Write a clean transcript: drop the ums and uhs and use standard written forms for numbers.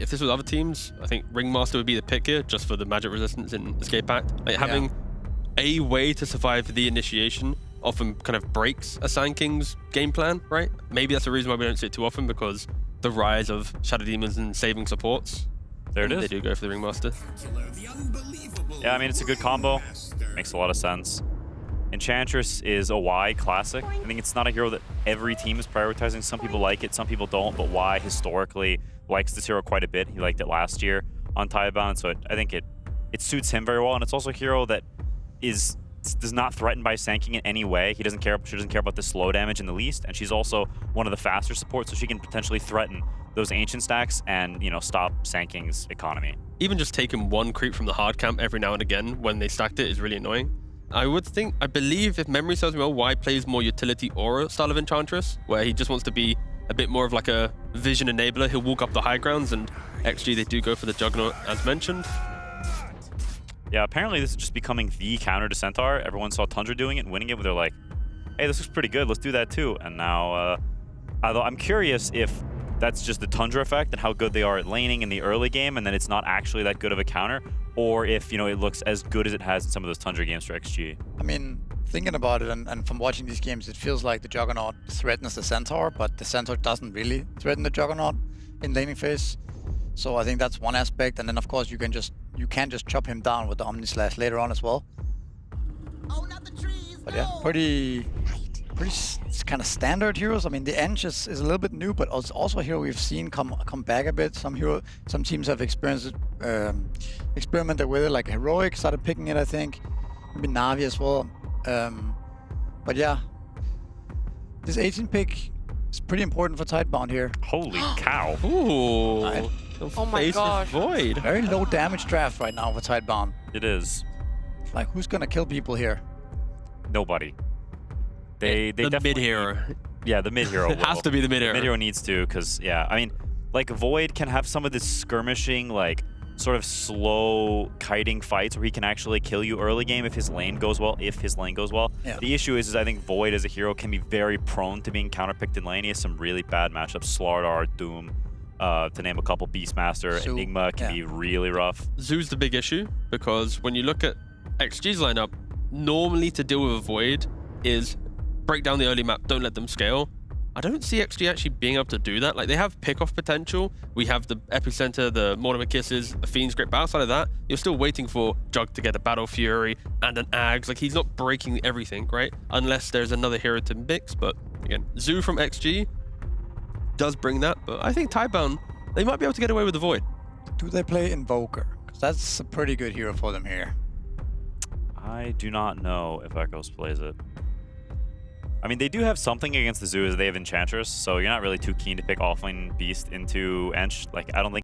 if this was other teams, I think Ringmaster would be the pick here, just for the magic resistance in Escape Pact. Like having a way to survive the initiation often kind of breaks a Sand King's game plan, right? Maybe that's the reason why we don't see it too often, because the rise of Shadow Demons and saving supports. There it is. They do go for the Ringmaster. Yeah, I mean, it's a good combo. Makes a lot of sense. Enchantress is a Y classic. I think it's not a hero that every team is prioritizing. Some people like it, some people don't, but Y historically likes this hero quite a bit. He liked it last year on Tidebound, so I think it suits him very well, and it's also a hero that does not threaten by Sand King in any way. She doesn't care about the slow damage in the least, and she's also one of the faster supports, so she can potentially threaten those ancient stacks and, you know, stop Sand King's economy. Even just taking one creep from the hard camp every now and again when they stacked it is really annoying. I believe, if memory serves me well, Y plays more utility aura style of Enchantress, where he just wants to be a bit more of like a vision enabler. He'll walk up the high grounds, and XG, they do go for the Juggernaut, as mentioned. Yeah, apparently this is just becoming the counter to Centaur. Everyone saw Tundra doing it and winning it, but they're like, hey, this looks pretty good, let's do that too. And now, although I'm curious if that's just the Tundra effect and how good they are at laning in the early game, and then it's not actually that good of a counter, or if, you know, it looks as good as it has in some of those Tundra games for XG. I mean, thinking about it, and from watching these games, it feels like the Juggernaut threatens the Centaur, but the Centaur doesn't really threaten the Juggernaut in laning phase. So I think that's one aspect, and then of course you can just chop him down with the Omni Slash later on as well. Oh, not the trees, But yeah, pretty kind of standard heroes. I mean, the Eng is a little bit new, but it's also a hero we've seen come back a bit. Some teams have experimented with it, like Heroic started picking it, I think. Maybe Na'Vi as well. But yeah, this 18 pick is pretty important for Tidebound here. Holy cow. Ooh. Right. Oh my gosh. Void. Very low damage draft right now for Tidebound. It is. Like, who's gonna kill people here? Nobody. They the definitely... mid hero. Yeah, the mid hero. It has to be the mid hero. Mid hero needs to, because, yeah, I mean, like, Void can have some of this skirmishing, like, sort of slow kiting fights where he can actually kill you early game if his lane goes well. Yeah. The issue is I think Void as a hero can be very prone to being counterpicked in lane. He has some really bad matchups. Slardar, Doom, to name a couple. Beastmaster, Zoo. Enigma can be really rough. Zoo's the big issue, because when you look at XG's lineup, normally to deal with a Void is break down the early map, don't let them scale. I don't see XG actually being able to do that. Like, they have pick-off potential. We have the Epicenter, the Mortimer Kisses, a Fiend's Grip, but outside of that, you're still waiting for Jug to get a Battle Fury and an Ags. Like, he's not breaking everything, right? Unless there's another hero to mix, but again, Zoo from XG does bring that, but I think Tidebound, they might be able to get away with the Void. Do they play Invoker? Because that's a pretty good hero for them here. I do not know if Echoes plays it. I mean, they do have something against the Zoo, as they have Enchantress, so you're not really too keen to pick Offlane Beast into Ench. Like, I don't think